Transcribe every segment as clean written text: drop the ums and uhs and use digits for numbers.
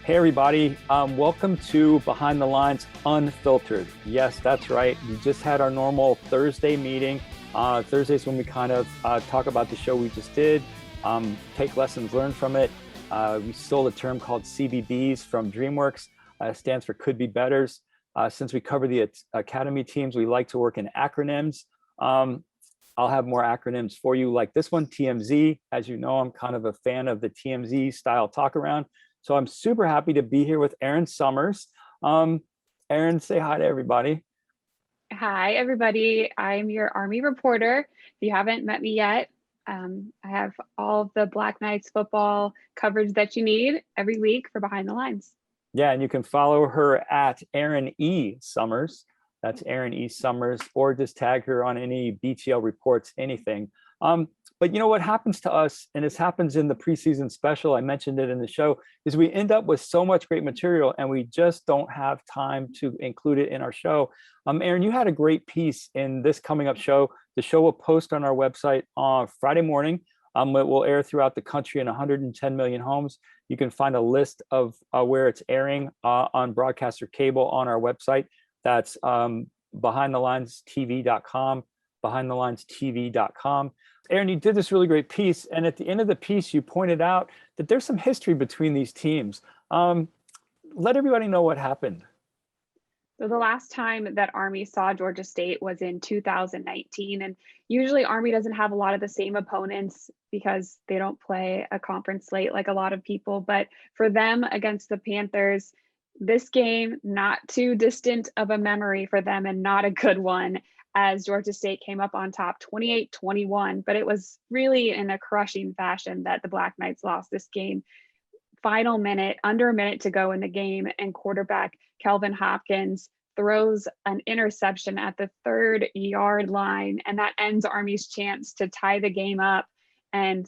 Hey, everybody. Welcome to Behind the Lines Unfiltered. Yes, that's right. We just had our normal Thursday meeting. Thursdays when we kind of talk about the show we just did, take lessons learned from it. We stole a term called CBBs from DreamWorks. Stands for Could Be Betters. Since we cover the academy teams, we like to work in acronyms. I'll have more acronyms for you like this one, TMZ. As you know, I'm kind of a fan of the TMZ style talk around. So I'm super happy to be here with Erin Summers. Erin, say hi to everybody. Hi, everybody. I'm your Army reporter. If you haven't met me yet, I have all of the Black Knights football coverage that you need every week for Behind the Lines. Yeah, and you can follow her at Erin E. Summers. That's Erin E. Summers, or just tag her on any BTL reports, anything. But you know what happens to us, and this happens in the preseason special, I mentioned it in the show, is we end up with so much great material and we just don't have time to include it in our show. Erin, you had a great piece in this coming up show. The show will post on our website on Friday morning. It will air throughout the country in 110 million homes. You can find a list of where it's airing on broadcaster cable on our website. That's behindthelinestv.com, behindthelinestv.com. Erin, you did this really great piece, and at the end of the piece, you pointed out that there's some history between these teams. Let everybody know what happened. So the last time that Army saw Georgia State was in 2019, and usually Army doesn't have a lot of the same opponents because they don't play a conference slate like a lot of people. But for them against the Panthers, this game, not too distant of a memory for them and not a good one, as Georgia State came up on top 28-21, but it was really in a crushing fashion that the Black Knights lost this game. Final minute, under a minute to go in the game, and quarterback Kelvin Hopkins throws an interception at the 3-yard line, and that ends Army's chance to tie the game up. And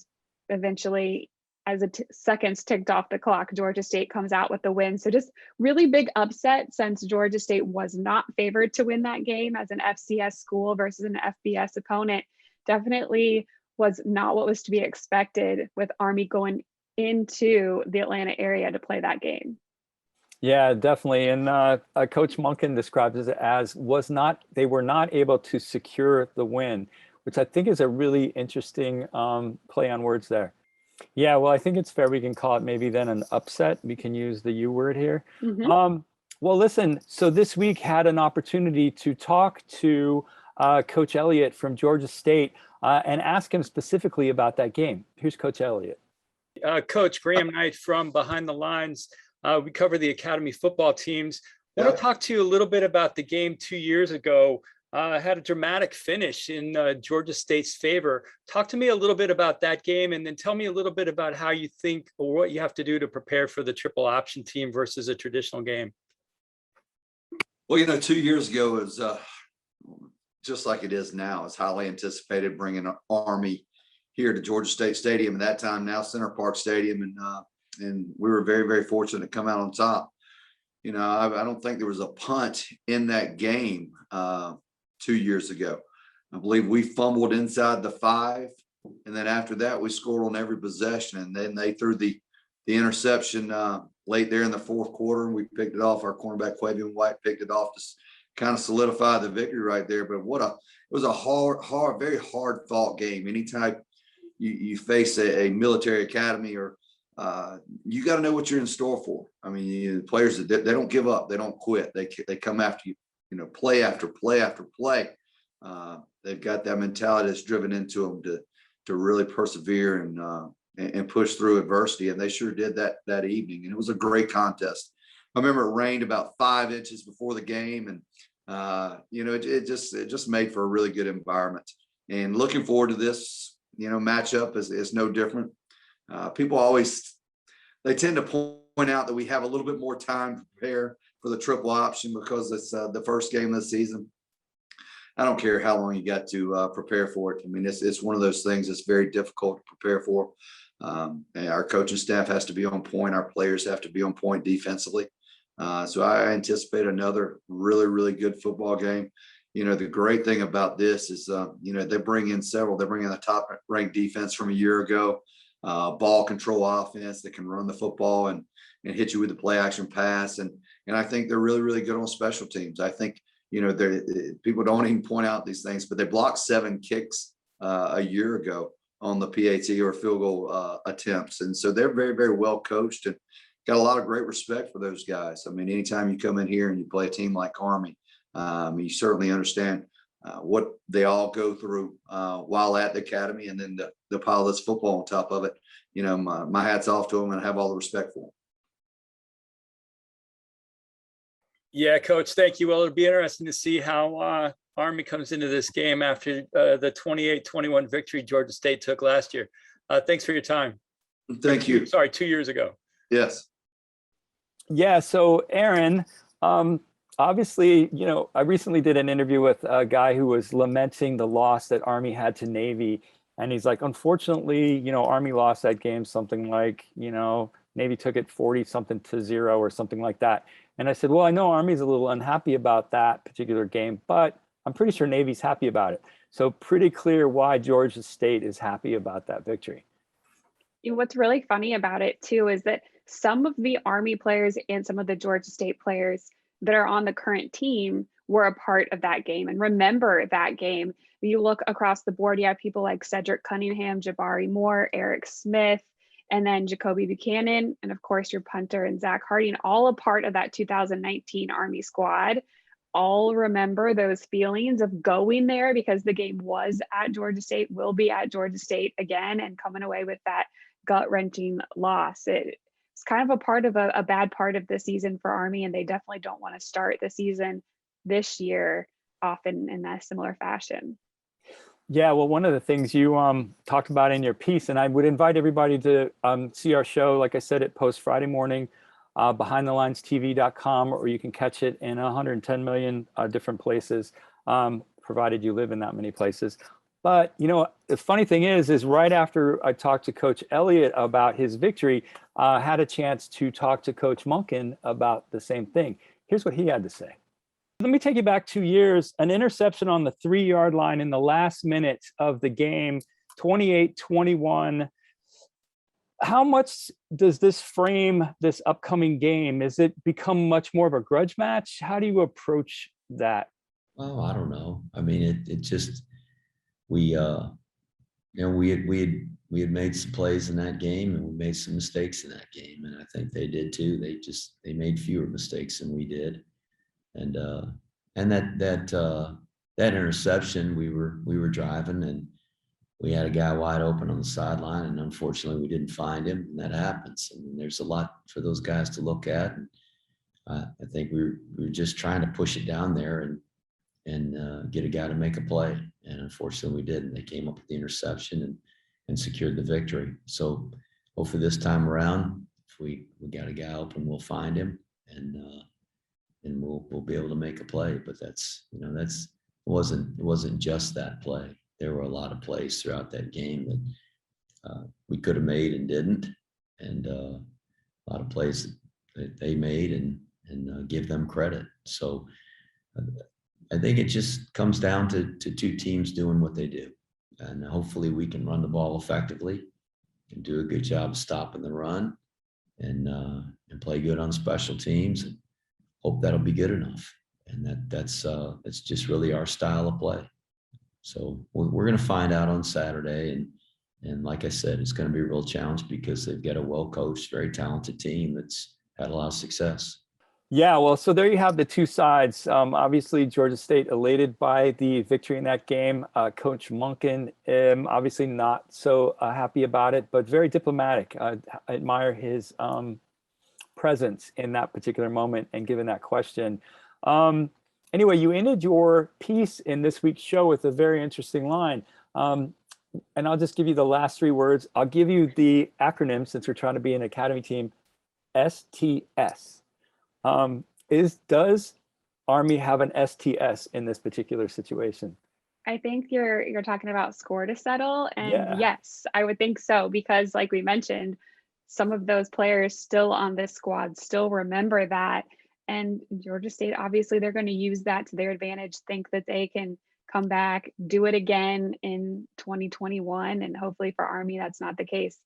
eventually, as seconds ticked off the clock, Georgia State comes out with the win. So just really big upset, since Georgia State was not favored to win that game as an FCS school versus an FBS opponent. Definitely was not what was to be expected, with Army going into the Atlanta area to play that game. Yeah, definitely. And Coach Monken describes it as they were not able to secure the win, which I think is a really interesting play on words there. Yeah, well, I think it's fair. We can call it maybe then an upset. We can use the U word here. Mm-hmm. Well, listen, so this week had an opportunity to talk to Coach Elliott from Georgia State and ask him specifically about that game. Here's Coach Elliott. Coach Graham Knight from Behind the Lines. We cover the academy football teams. I want to talk to you a little bit about the game 2 years ago. Had a dramatic finish in Georgia State's favor. Talk to me a little bit about that game, and then tell me a little bit about how you think or what you have to do to prepare for the triple option team versus a traditional game. Well, 2 years ago is just like it is now. It's highly anticipated, bringing an Army here to Georgia State Stadium, at that time now Center Park Stadium, and we were very, very fortunate to come out on top. I don't think there was a punt in that game 2 years ago. I believe we fumbled inside the 5, and then after that we scored on every possession, and then they threw the interception late there in the fourth quarter, and we picked it off. Our cornerback Quavian White picked it off to kind of solidify the victory right there. But it was a very hard fought game. Anytime you face a military academy, or you got to know what you're in store for. I mean, players, they don't give up, they don't quit, they come after you. Play after play after play. They've got that mentality that's driven into them to really persevere and push through adversity, and they sure did that evening. And it was a great contest. I remember it rained about 5 inches before the game, and it just made for a really good environment. And looking forward to this, matchup is no different. People they tend to point out that we have a little bit more time to prepare for the triple option because it's the first game of the season. I don't care how long you got to prepare for it. I mean, it's one of those things that's very difficult to prepare for. And our coaching staff has to be on point. Our players have to be on point defensively. So I anticipate another really, really good football game. The great thing about this is, they bring in the top ranked defense from a year ago. ball control offense that can run the football and hit you with the play action pass. And I think they're really, really good on special teams. I think, people don't even point out these things, but they blocked 7 kicks a year ago on the PAT or field goal attempts. And so they're very, very well coached and got a lot of great respect for those guys. I mean, anytime you come in here and you play a team like Army, you certainly understand what they all go through while at the academy, and then the pile that's football on top of it. My hat's off to them, and I have all the respect for them. Yeah, Coach, thank you. Well, it'll be interesting to see how Army comes into this game after the 28-21 victory Georgia State took last year. Thanks for your time. Thank you. Sorry, 2 years ago. Yes. Yeah, so Aaron, obviously, I recently did an interview with a guy who was lamenting the loss that Army had to Navy. And he's like, unfortunately, Army lost that game something like, Navy took it 40-something to 0 or something like that. And I said, well, I know Army's a little unhappy about that particular game, but I'm pretty sure Navy's happy about it. So pretty clear why Georgia State is happy about that victory. What's really funny about it too is that some of the Army players and some of the Georgia State players that are on the current team were a part of that game and remember that game. You look across the board, you have people like Cedric Cunningham, Jabari Moore, Eric Smith, and then Jacoby Buchanan, and of course your punter and Zach Harding, all a part of that 2019 Army squad. All remember those feelings of going there because the game was at Georgia State, will be at Georgia State again, and coming away with that gut-wrenching loss. It's kind of a part of a bad part of the season for Army, and they definitely don't want to start the season this year off in that similar fashion. Yeah, well, one of the things you talked about in your piece, and I would invite everybody to see our show, like I said, it posts Friday morning, behindthelinestv.com, or you can catch it in 110 million different places, provided you live in that many places. But, the funny thing is right after I talked to Coach Elliott about his victory, I had a chance to talk to Coach Monken about the same thing. Here's what he had to say. Let me take you back 2 years, an interception on the 3-yard line in the last minute of the game, 28-21. How much does this frame this upcoming game? Is it become much more of a grudge match? How do you approach that? Oh, I don't know. I mean, it just, we had made some plays in that game and we made some mistakes in that game. And I think they did too. They made fewer mistakes than we did. And that interception, we were driving and we had a guy wide open on the sideline, and unfortunately we didn't find him, and that happens. I mean, there's a lot for those guys to look at. And I think we were just trying to push it down there and get a guy to make a play, and unfortunately we didn't. They came up with the interception and secured the victory. So hopefully this time around, if we got a guy open, we'll find him and we'll be able to make a play. But it wasn't just that play. There were a lot of plays throughout that game that we could have made and didn't, and a lot of plays that they made and give them credit. So I think it just comes down to two teams doing what they do, and hopefully we can run the ball effectively and do a good job of stopping the run and play good on special teams. And hope that'll be good enough. And that's just really our style of play. So we're going to find out on Saturday. And like I said, it's going to be a real challenge because they've got a well-coached, very talented team that's had a lot of success. Yeah, well, so there you have the two sides. Obviously, Georgia State elated by the victory in that game. Coach Monken, obviously not so happy about it, but very diplomatic. I admire his presence in that particular moment and given that question. Anyway, you ended your piece in this week's show with a very interesting line. And I'll just give you the last 3 words. I'll give you the acronym since we're trying to be an academy team, STS. Does Army have an STS in this particular situation? I think you're talking about score to settle, and Yeah. Yes, I would think so, because like we mentioned, some of those players still on this squad still remember that, and Georgia State, obviously they're going to use that to their advantage, think that they can come back, do it again in 2021, and hopefully for Army that's not the case.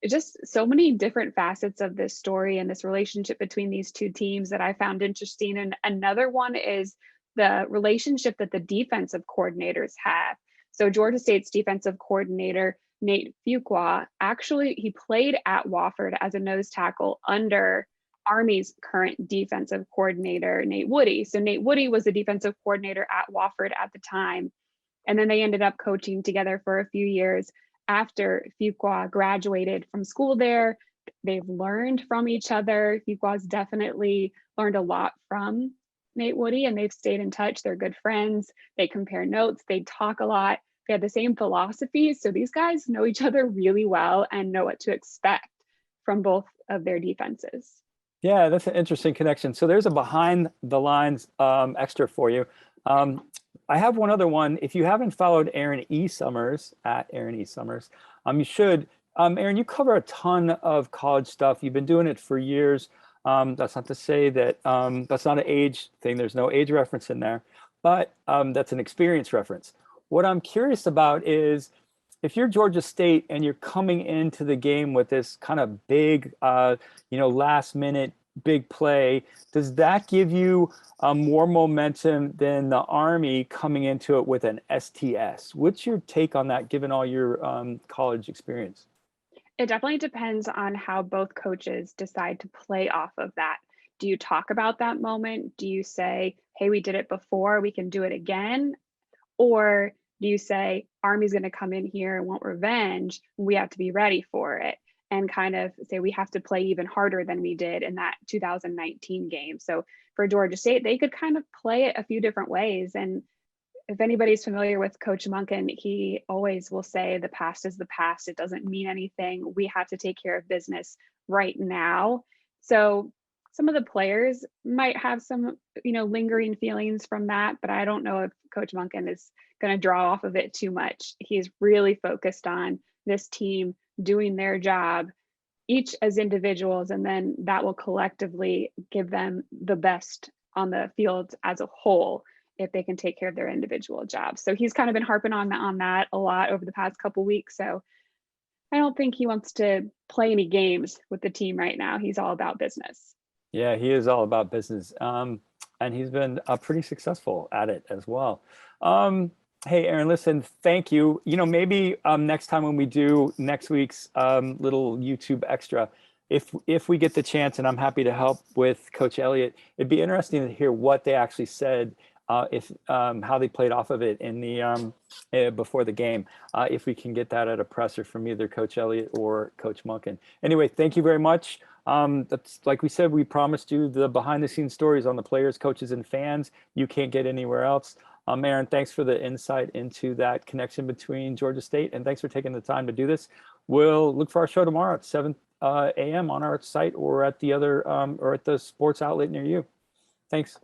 just so many different facets of this story and this relationship between these two teams that I found interesting. And another one is the relationship that the defensive coordinators have. So Georgia State's defensive coordinator, Nate Fuqua, actually he played at Wofford as a nose tackle under Army's current defensive coordinator, Nate Woody. So Nate Woody was the defensive coordinator at Wofford at the time. And then they ended up coaching together for a few years after Fuqua graduated from school there. They've learned from each other. Fuqua's definitely learned a lot from Nate Woody, and they've stayed in touch. They're good friends. They compare notes. They talk a lot. They have the same philosophies. So these guys know each other really well and know what to expect from both of their defenses. Yeah, that's an interesting connection. So there's a behind the lines extra for you. I have one other one. If you haven't followed Aaron E. Summers at Aaron E. Summers, you should. Aaron, you cover a ton of college stuff. You've been doing it for years. That's not to say that that's not an age thing. There's no age reference in there, but that's an experience reference. What I'm curious about is if you're Georgia State and you're coming into the game with this kind of big, last minute big play, does that give you more momentum than the Army coming into it with an STS? What's your take on that, given all your college experience? It definitely depends on how both coaches decide to play off of that. Do you talk about that moment? Do you say, hey, we did it before, we can do it again? Or do you say, Army's going to come in here and want revenge, we have to be ready for it? And kind of say we have to play even harder than we did in that 2019 game. So for Georgia State, they could kind of play it a few different ways. And if anybody's familiar with Coach Monken, he always will say the past is the past. It doesn't mean anything. We have to take care of business right now. So some of the players might have some, lingering feelings from that, but I don't know if Coach Monken is going to draw off of it too much. He's really focused on this team doing their job, each as individuals, and then that will collectively give them the best on the field as a whole if they can take care of their individual jobs. So he's kind of been harping on that a lot over the past couple weeks. So I don't think he wants to play any games with the team right now. He's all about business. Yeah, he is all about business. And he's been pretty successful at it as well. Hey, Aaron, listen, thank you. Maybe next time when we do next week's little YouTube extra, if we get the chance, and I'm happy to help with Coach Elliott, it'd be interesting to hear what they actually said, how they played off of it in the before the game. If we can get that at a presser from either Coach Elliott or Coach Monken. Anyway, thank you very much. That's like we said, we promised you the behind the scenes stories on the players, coaches, and fans. You can't get anywhere else. Aaron, thanks for the insight into that connection between Georgia State, and thanks for taking the time to do this. We'll look for our show tomorrow at 7 a.m. on our site or at the other or at the sports outlet near you. Thanks.